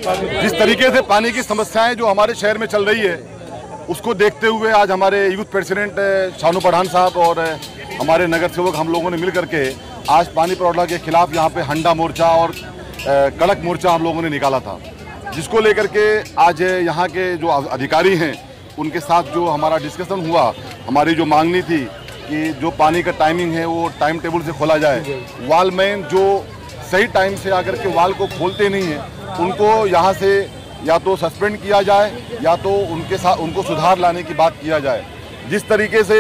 जिस तरीके से पानी की समस्याएं जो हमारे शहर में चल रही है, उसको देखते हुए आज हमारे यूथ प्रेसिडेंट शानू पठान साहब और हमारे नगर सेवक हम लोगों ने मिल करके आज पानी प्रौढ़ा के खिलाफ यहाँ पे हंडा मोर्चा और कड़क मोर्चा हम लोगों ने निकाला था, जिसको लेकर के आज यहाँ के जो अधिकारी हैं उनके साथ जो हमारा डिस्कशन हुआ। हमारी जो मांगनी थी कि जो पानी का टाइमिंग है वो टाइम टेबल से खोला जाए। वॉलमैन जो सही टाइम से आकर के वाल को खोलते नहीं हैं उनको यहाँ से या तो सस्पेंड किया जाए या तो उनके साथ उनको सुधार लाने की बात किया जाए। जिस तरीके से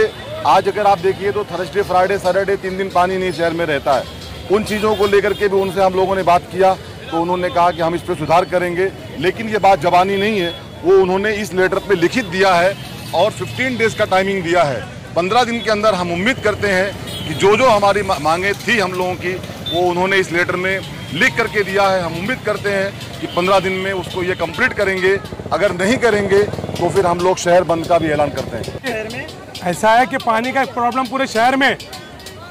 आज अगर आप देखिए तो थर्सडे फ्राइडे सैटरडे 3 दिन पानी नहीं शहर में रहता है। उन चीज़ों को लेकर के भी उनसे हम लोगों ने बात किया तो उन्होंने कहा कि हम इस पर सुधार करेंगे, लेकिन ये बात जबानी नहीं है, वो उन्होंने इस लेटर पे लिखित दिया है और 15 डेज़ का टाइमिंग दिया है। 15 दिन के अंदर हम उम्मीद करते हैं कि जो हमारी मांगे थी हम लोगों की वो उन्होंने इस लेटर में लिख करके दिया है। हम उम्मीद करते हैं कि 15 दिन में उसको ये कंप्लीट करेंगे। अगर नहीं करेंगे तो फिर हम लोग शहर बंद का भी ऐलान करते हैं। शहर में ऐसा है कि पानी का प्रॉब्लम पूरे शहर में,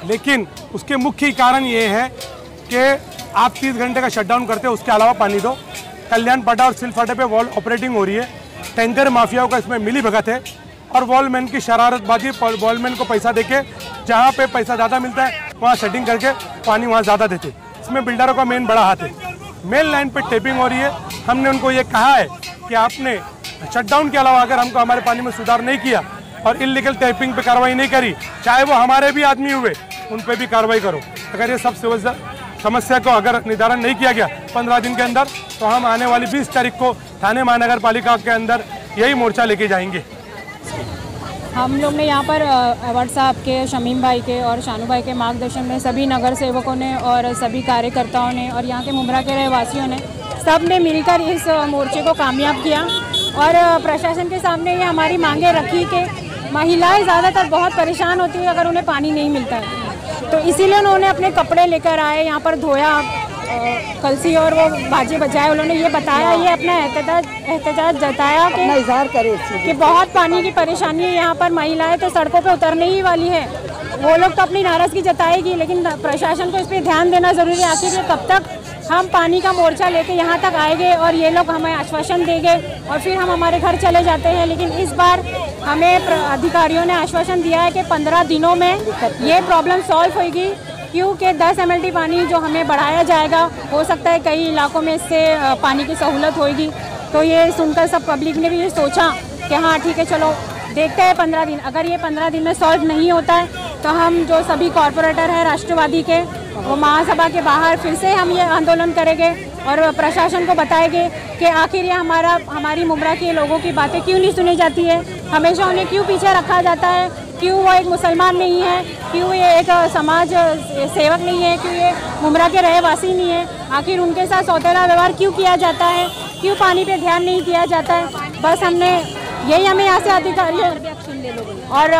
लेकिन उसके मुख्य कारण ये है कि आप 30 घंटे का शटडाउन करते हो, उसके अलावा पानी दो। कल्याण पटा और सिलफाटे पे वॉल ऑपरेटिंग हो रही है, टैंकर माफियाओं का इसमें मिली भगत है और वॉलमैन की शरारतबाजी। वॉलमैन को पैसा देके जहाँ पे पैसा ज़्यादा मिलता है वहाँ सेटिंग करके पानी वहाँ ज़्यादा देते। इसमें बिल्डरों का मेन बड़ा हाथ है। मेन लाइन पे टेपिंग हो रही है। हमने उनको ये कहा है कि आपने शटडाउन के अलावा अगर हमको हमारे पानी में सुधार नहीं किया और इलीगल टेपिंग पे कार्रवाई नहीं करी, चाहे वो हमारे भी आदमी हुए, उन पर भी कार्रवाई करो। अगर ये सब समस्या को अगर निदान नहीं किया गया 15 दिन के अंदर, तो हम आने वाली 20 तारीख को थाने महानगर पालिका के अंदर यही मोर्चा लेके जाएंगे। हम लोग ने यहाँ पर अवार्ड साहब के, शमीम भाई के और शानू भाई के मार्गदर्शन में सभी नगर सेवकों ने और सभी कार्यकर्ताओं ने और यहाँ के मुमरा के रहवासियों ने सब ने मिलकर इस मोर्चे को कामयाब किया और प्रशासन के सामने ये हमारी मांगे रखी कि महिलाएं ज़्यादातर बहुत परेशान होती हैं अगर उन्हें पानी नहीं मिलता है, तो इसीलिए उन्होंने अपने कपड़े लेकर आए, यहाँ पर धोया कलसी और वो बाजे बजाए। उन्होंने ये बताया, ये अपना एहतजाज जताया कि बहुत पानी की परेशानी है यहाँ पर, महिलाएं तो सड़कों पे उतरने ही वाली है। वो लोग तो अपनी नाराज़गी जताएगी, लेकिन प्रशासन को इस पर ध्यान देना ज़रूरी है। आखिर कब तक हम पानी का मोर्चा लेके यहाँ तक आएंगे और ये लोग हमें आश्वासन देंगे और फिर हम हमारे घर चले जाते हैं। लेकिन इस बार हमें अधिकारियों ने आश्वासन दिया है कि 15 दिनों में ये प्रॉब्लम सॉल्व होगी, क्योंकि 10 MLD पानी जो हमें बढ़ाया जाएगा, हो सकता है कई इलाकों में इससे पानी की सहूलत होगी। तो ये सुनकर सब पब्लिक ने भी ये सोचा कि हाँ ठीक है, चलो देखते हैं 15 दिन। अगर ये 15 दिन में सॉल्व नहीं होता है तो हम जो सभी कॉरपोरेटर हैं राष्ट्रवादी के, वो महासभा के बाहर फिर से हम ये आंदोलन करेंगे और प्रशासन को बताएंगे कि आखिर ये हमारी मुमरा के लोगों की बातें क्यों नहीं सुनी जाती है, हमेशा उन्हें क्यों पीछे रखा जाता है, क्यों वो एक मुसलमान नहीं है, क्यों ये एक समाज सेवक नहीं है, क्यों ये मुमरा के रहवासी नहीं है, आखिर उनके साथ सौतेला व्यवहार क्यों किया जाता है, क्यों पानी पे ध्यान नहीं दिया जाता है। बस हमें हमें यहाँ से अधिकारी और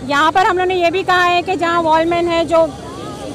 यहाँ पर हम लोगों ने ये भी कहा है कि जहाँ वॉलमैन है जो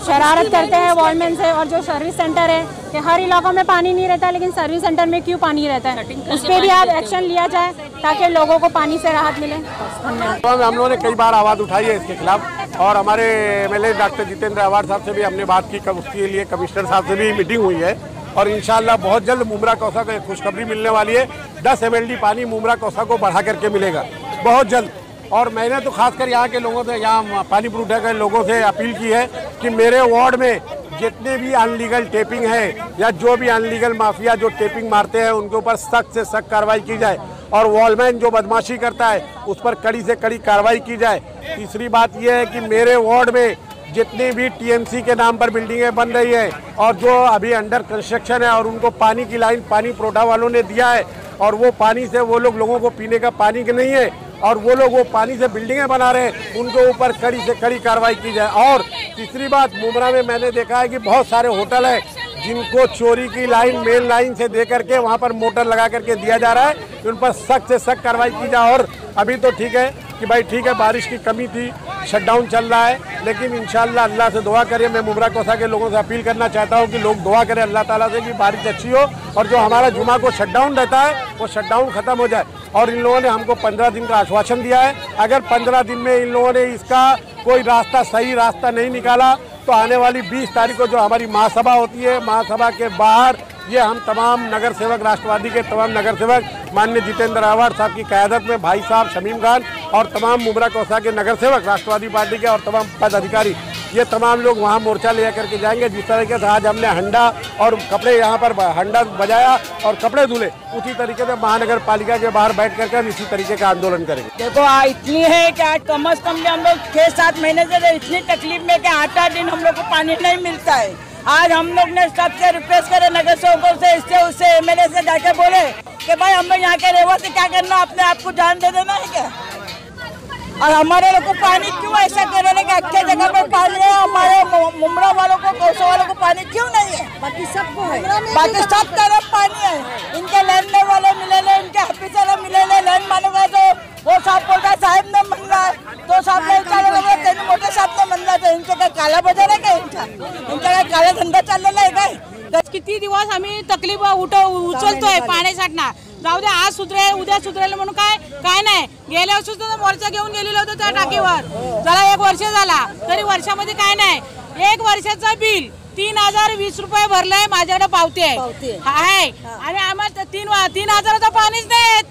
शरारत करते हैं वॉलमैन से, और जो सर्विस सेंटर है कि हर इलाकों में पानी नहीं रहता, लेकिन सर्विस सेंटर में क्यों पानी रहता है, उस पर भी आप एक्शन लिया जाए ताकि लोगों को पानी से राहत मिले। धन्यवाद। हम लोगों ने कई बार आवाज़ उठाई है इसके खिलाफ और हमारे MLA डॉक्टर जितेंद्र अवार्ड साहब से भी हमने बात की, उसके लिए कमिश्नर साहब से भी मीटिंग हुई है और इंशाल्लाह बहुत जल्द मुमरा कौसा को खुशखबरी मिलने वाली है। 10 MLD पानी मुमरा कौसा को बढ़ा करके मिलेगा बहुत जल्द। और मैंने तो खासकर यहाँ के लोगों से, यहाँ पानी प्रूठा के लोगों से अपील की है कि मेरे वार्ड में जितने भी अनलीगल टेपिंग है या जो भी अनलीगल माफिया जो टेपिंग मारते हैं उनके ऊपर सख्त से सख्त कार्रवाई की जाए और वॉलमैन जो बदमाशी करता है उस पर कड़ी से कड़ी कार्रवाई की जाए। तीसरी बात यह है कि मेरे वार्ड में जितनी भी TMC के नाम पर बिल्डिंगें बन रही है और जो अभी अंडर कंस्ट्रक्शन है और उनको पानी की लाइन पानी प्रोठा वालों ने दिया है और वो पानी से वो लोगों को पीने का पानी की नहीं है और वो लोग वो पानी से बिल्डिंगें बना रहे हैं, उनके ऊपर कड़ी से कड़ी कार्रवाई की जाए। और तीसरी बात, मुमरा में मैंने देखा है कि बहुत सारे होटल हैं जिनको चोरी की लाइन मेन लाइन से दे करके वहाँ पर मोटर लगा करके दिया जा रहा है, उन पर सख्त से सख्त कार्रवाई की जाए। और अभी तो ठीक है कि भाई ठीक है, बारिश की कमी थी, शटडाउन चल रहा है, लेकिन इंशाल्लाह अल्लाह से दुआ करें। मैं मुमरा कौसा के लोगों से अपील करना चाहता हूं कि लोग दुआ करें अल्लाह ताला से कि बारिश अच्छी हो और जो हमारा जुमा को शटडाउन रहता है वो शटडाउन ख़त्म हो जाए। और इन लोगों ने हमको 15 दिन का आश्वासन दिया है, अगर 15 दिन में इन लोगों ने इसका कोई रास्ता सही रास्ता नहीं निकाला तो आने वाली 20 तारीख को जो हमारी महासभा होती है, महासभा के बाहर ये हम तमाम नगर सेवक, राष्ट्रवादी के तमाम नगर सेवक माननीय जितेंद्र रावत साहब की क़यादत में, भाई साहब शमीम खान और तमाम मुमरा कौसा के नगर सेवक राष्ट्रवादी पार्टी के और तमाम पदाधिकारी, ये तमाम लोग वहाँ मोर्चा ले करके जाएंगे। जिस तरीके से आज हमने हंडा और कपड़े यहाँ पर हंडा बजाया और कपड़े धुले, उसी तरीके से महानगर पालिका के बाहर बैठ करके हम इसी तरीके का आंदोलन करेंगे। देखो इतनी है कि आज कम से कम हम लोग 6-7 महीने से इतनी तकलीफ में कि 8-8 दिन हम लोग को पानी नहीं मिलता है। आज हम लोग ने सबसे रिक्वेस्ट करे, नगर सेवकों से, इससे उससे, एमएलए से जाके बोले कि भाई हम लोग यहाँ के रहवासी क्या करना, अपने आप को जान दे देना है क्या? और हमारे लोग को पानी क्यों ऐसा कर रहे हैं कि अच्छे जगह पर पानी है, हमारे मुमरा वालों को, कौसा वालों को पानी क्यों नहीं है? बाकी सबको है, बाकी सब तरफ पानी है। इनके लैंड वाले मिले, इनके ऑफिसर मिले, लैंड मानूंगा तो वो साहब बोलता साहब ने मन रहा है, तो साहब ने तेन मोटे साहब ने मन रहा है। इनके काय काला बाजार है का? इनका काय काला धंदा चाललेला आहे काय? किती दिवस आम्ही तकलीफ उचलतोय पाण्यासाठी, जाऊ दे आज सुधरेल उद्या सुधरेल म्हणून काय नाही। गेल्या वर्षी सुद्धा मोर्चा घेऊन गेलेलो होतो त्या टाकीवर, जरा 1 वर्ष झाला तरी वर्षामध्ये काय नाही। 1 वर्षाचं बिल 3020 रुपये भरलंय, माझ्याकडे पावती आहे आणि आम्हाला 3000 पाणीच नाही।